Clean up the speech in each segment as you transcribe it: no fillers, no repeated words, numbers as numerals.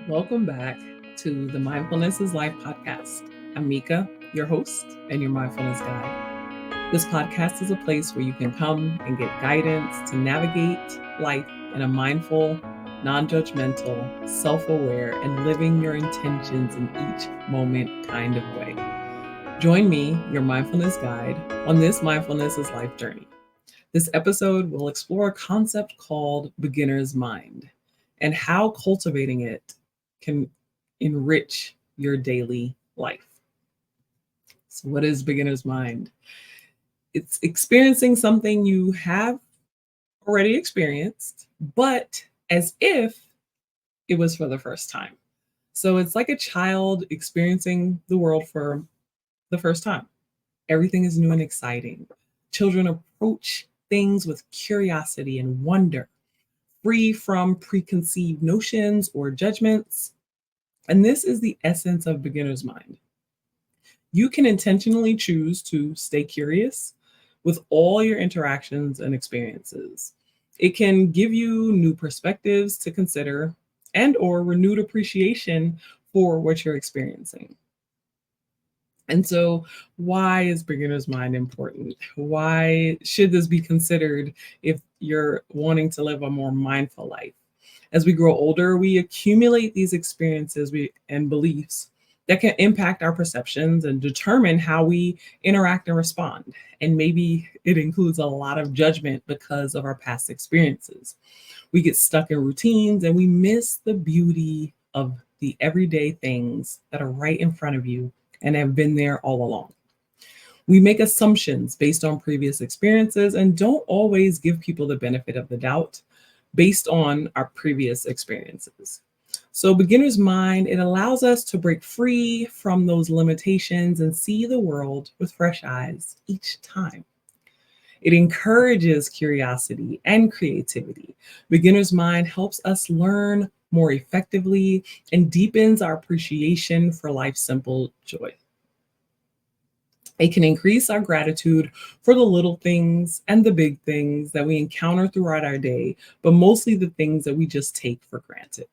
Welcome back to the Mindfulness is Life podcast. I'm Mica, your host and your mindfulness guide. This podcast is a place where you can come and get guidance to navigate life in a mindful, non-judgmental, self-aware, and living your intentions in each moment kind of way. Join me, your mindfulness guide, on this Mindfulness is Life journey. This episode will explore a concept called beginner's mind and how cultivating it can enrich your daily life. So, what is beginner's mind? It's experiencing something you have already experienced, but as if it was for the first time. So, it's like a child experiencing the world for the first time. Everything is new and exciting. Children approach things with curiosity and wonder, free from preconceived notions or judgments. And this is the essence of beginner's mind. You can intentionally choose to stay curious with all your interactions and experiences. It can give you new perspectives to consider and or renewed appreciation for what you're experiencing. And so, why is beginner's mind important? Why should this be considered if you're wanting to live a more mindful life? As we grow older, we accumulate these experiences and beliefs that can impact our perceptions and determine how we interact and respond. And maybe it includes a lot of judgment because of our past experiences. We get stuck in routines and we miss the beauty of the everyday things that are right in front of you and have been there all along. We make assumptions based on previous experiences and don't always give people the benefit of the doubt based on our previous experiences. So beginner's mind, it allows us to break free from those limitations and see the world with fresh eyes each time. It encourages curiosity and creativity. Beginner's mind helps us learn more effectively and deepens our appreciation for life's simple joy. It can increase our gratitude for the little things and the big things that we encounter throughout our day, but mostly the things that we just take for granted.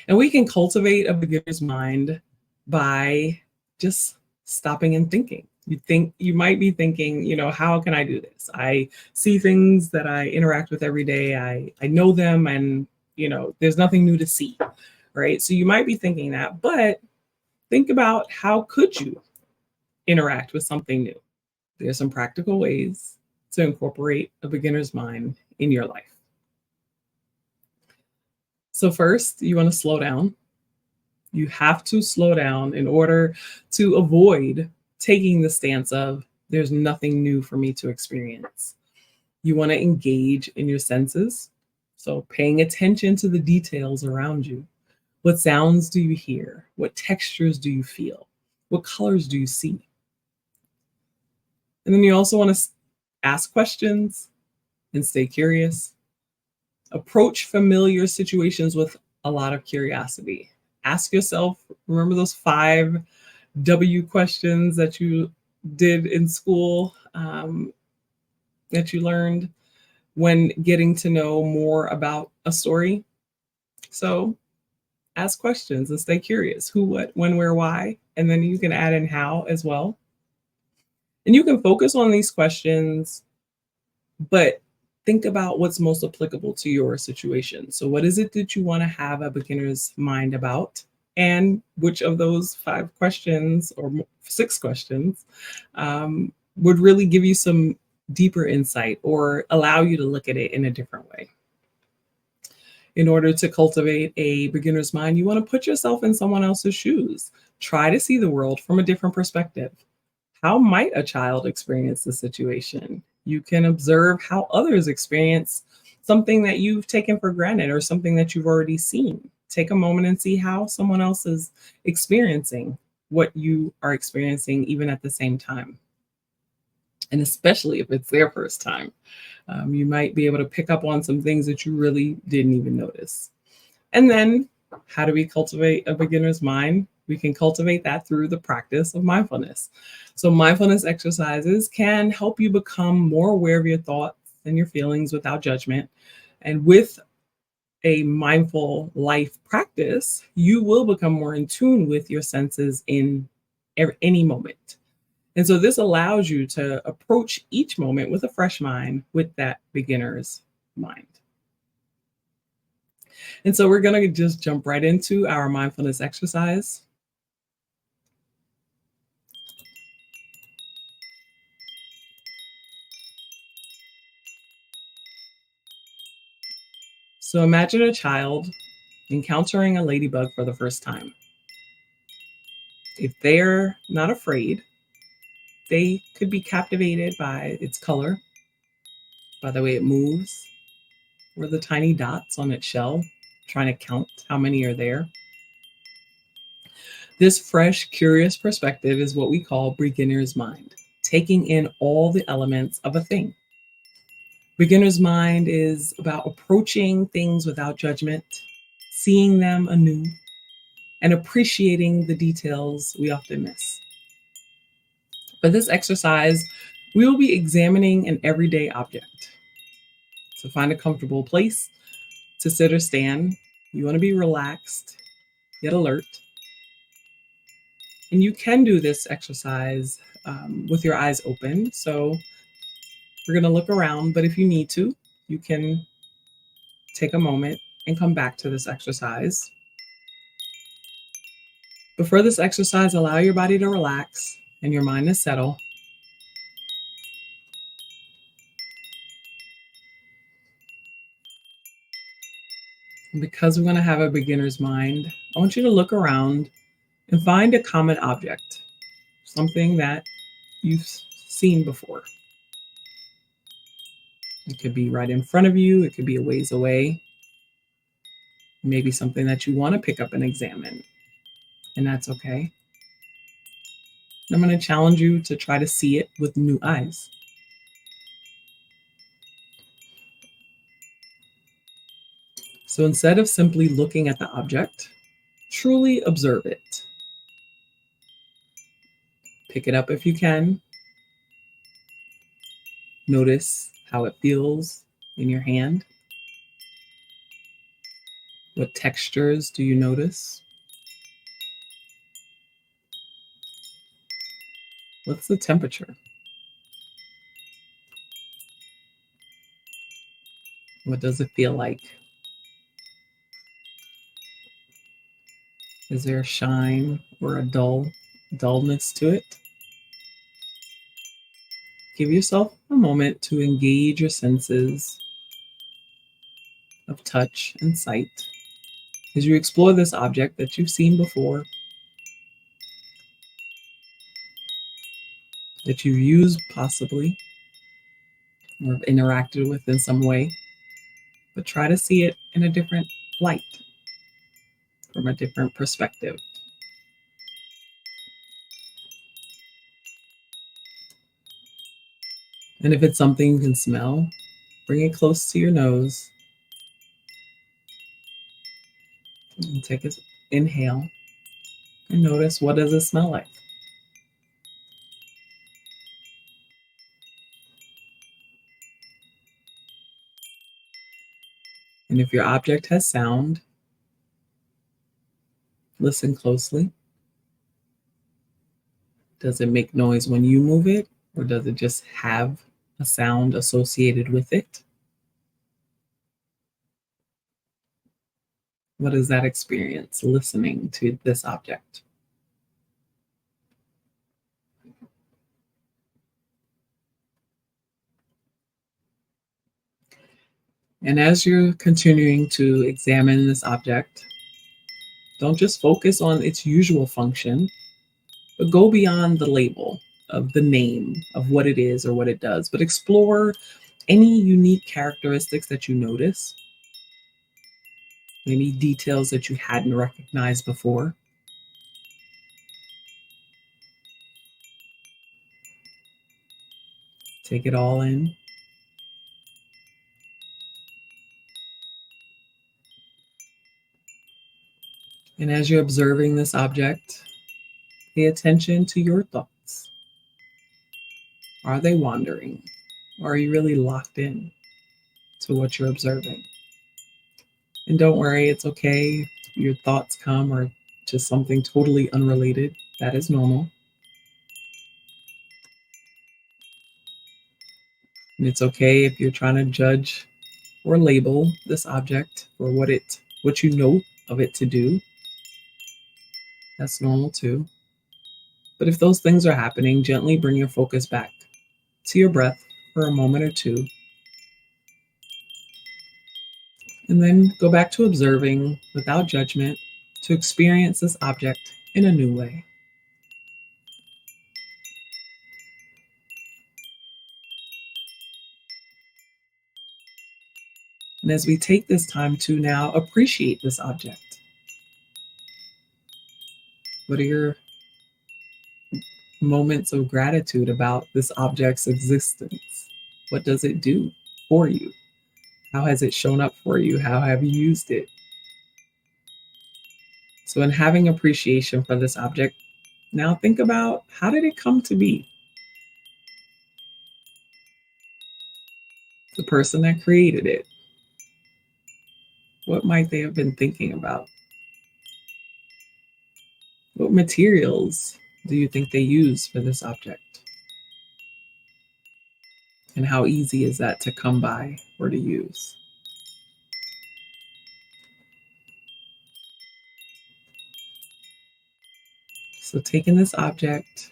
And we can cultivate a beginner's mind by just stopping and thinking. You might be thinking, how can I do this? I see things that I interact with every day. I know them and, there's nothing new to see, right? So you might be thinking that, but think about how could you interact with something new? There's some practical ways to incorporate a beginner's mind in your life. So first, you want to slow down. You have to slow down in order to avoid taking the stance of there's nothing new for me to experience. You want to engage in your senses. So paying attention to the details around you. What sounds do you hear? What textures do you feel? What colors do you see? And then you also want to ask questions and stay curious. Approach familiar situations with a lot of curiosity. Ask yourself, remember those 5 W questions that you did in school that you learned when getting to know more about a story? So ask questions and stay curious. Who, what, when, where, why? And then you can add in how as well. And you can focus on these questions, but think about what's most applicable to your situation. So what is it that you want to have a beginner's mind about? And which of those 5 questions or 6 questions would really give you some deeper insight or allow you to look at it in a different way? In order to cultivate a beginner's mind, you want to put yourself in someone else's shoes. Try to see the world from a different perspective. How might a child experience the situation? You can observe how others experience something that you've taken for granted or something that you've already seen. Take a moment and see how someone else is experiencing what you are experiencing, even at the same time. And especially if it's their first time, you might be able to pick up on some things that you really didn't even notice. And then, how do we cultivate a beginner's mind? We can cultivate that through the practice of mindfulness. So mindfulness exercises can help you become more aware of your thoughts and your feelings without judgment. And with a mindful life practice, you will become more in tune with your senses in any moment. And so this allows you to approach each moment with a fresh mind, with that beginner's mind. And so we're going to just jump right into our mindfulness exercise. So imagine a child encountering a ladybug for the first time. If they're not afraid, they could be captivated by its color, by the way it moves, or the tiny dots on its shell, trying to count how many are there. This fresh, curious perspective is what we call beginner's mind, taking in all the elements of a thing. Beginner's mind is about approaching things without judgment, seeing them anew, and appreciating the details we often miss. For this exercise, we will be examining an everyday object. So find a comfortable place to sit or stand. You want to be relaxed, yet alert. And you can do this exercise with your eyes open. So we're going to look around, but if you need to, you can take a moment and come back to this exercise. But for this exercise, allow your body to relax and your mind to settle. And because we're going to have a beginner's mind, I want you to look around and find a common object, something that you've seen before. It could be right in front of you, it could be a ways away, maybe something that you want to pick up and examine, and that's okay. I'm going to challenge you to try to see it with new eyes. So instead of simply looking at the object, truly observe it. Pick it up if you can. Notice how it feels in your hand. What textures do you notice? What's the temperature? What does it feel like? Is there a shine or a dullness to it? Give yourself a moment to engage your senses of touch and sight as you explore this object that you've seen before, that you've used possibly, or have interacted with in some way, but try to see it in a different light, from a different perspective. And if it's something you can smell, bring it close to your nose and take an inhale and notice, what does it smell like? And if your object has sound, listen closely. Does it make noise when you move it, or does it just have a sound associated with it? What is that experience listening to this object? And as you're continuing to examine this object, don't just focus on its usual function, but go beyond the label of the name of what it is or what it does, but explore any unique characteristics that you notice, maybe details that you hadn't recognized before. Take it all in. And as you're observing this object, pay attention to your thoughts. Are they wandering? Or are you really locked in to what you're observing? And don't worry, it's okay if your thoughts come or just something totally unrelated. That is normal. And it's okay if you're trying to judge or label this object for what you know of it to do. That's normal too. But if those things are happening, gently bring your focus back to your breath for a moment or two. And then go back to observing without judgment to experience this object in a new way. And as we take this time to now appreciate this object, what are your moments of gratitude about this object's existence? What does it do for you? How has it shown up for you? How have you used it? So, in having appreciation for this object, now think about, how did it come to be? The person that created it, what might they have been thinking about? What materials do you think they use for this object? And how easy is that to come by or to use? So, taking this object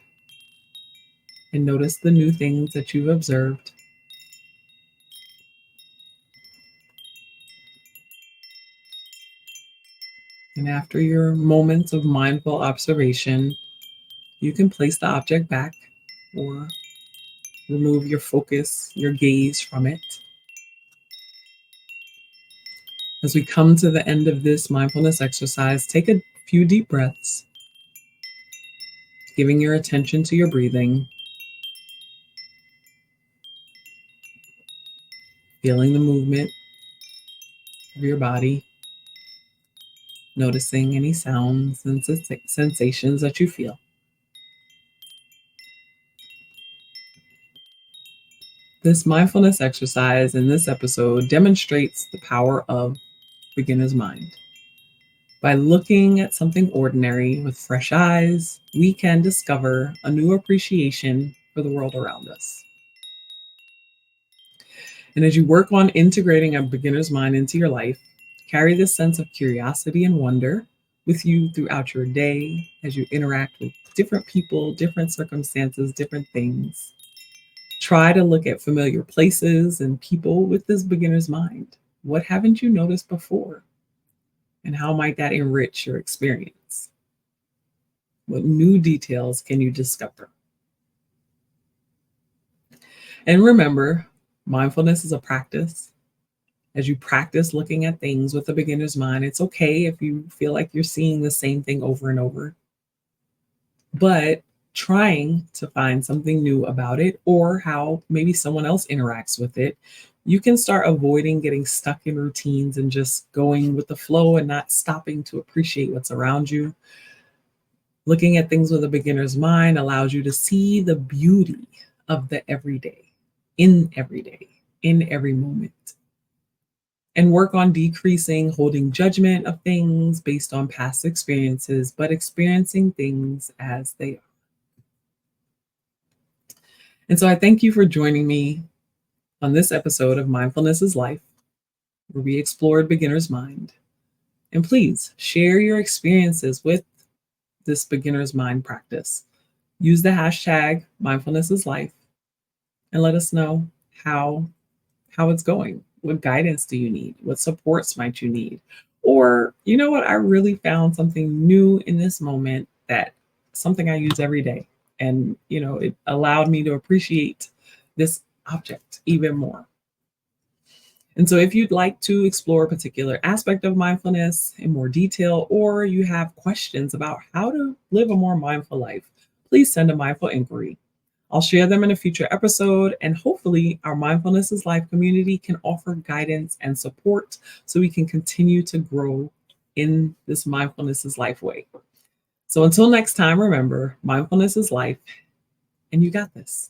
and notice the new things that you've observed. And after your moments of mindful observation, you can place the object back or remove your focus, your gaze from it. As we come to the end of this mindfulness exercise, take a few deep breaths, giving your attention to your breathing, feeling the movement of your body, noticing any sounds and sensations that you feel. This mindfulness exercise in this episode demonstrates the power of beginner's mind. By looking at something ordinary with fresh eyes, we can discover a new appreciation for the world around us. And as you work on integrating a beginner's mind into your life, carry this sense of curiosity and wonder with you throughout your day as you interact with different people, different circumstances, different things. Try to look at familiar places and people with this beginner's mind. What haven't you noticed before? And how might that enrich your experience? What new details can you discover? And remember, mindfulness is a practice. As you practice looking at things with a beginner's mind, it's okay if you feel like you're seeing the same thing over and over. But trying to find something new about it or how maybe someone else interacts with it, you can start avoiding getting stuck in routines and just going with the flow and not stopping to appreciate what's around you. Looking at things with a beginner's mind allows you to see the beauty of the everyday, in every moment. And work on decreasing holding judgment of things based on past experiences, but experiencing things as they are. And so I thank you for joining me on this episode of Mindfulness is Life, where we explored beginner's mind. And please share your experiences with this beginner's mind practice. Use the hashtag mindfulness is life and let us know how it's going. What guidance do you need? What supports might you need? Or, you know what, I really found something new in this moment, that something I use every day. And, it allowed me to appreciate this object even more. And so if you'd like to explore a particular aspect of mindfulness in more detail, or you have questions about how to live a more mindful life, please send a mindful inquiry. I'll share them in a future episode, and hopefully our Mindfulness is Life community can offer guidance and support so we can continue to grow in this Mindfulness is Life way. So until next time, remember, mindfulness is life, and you got this.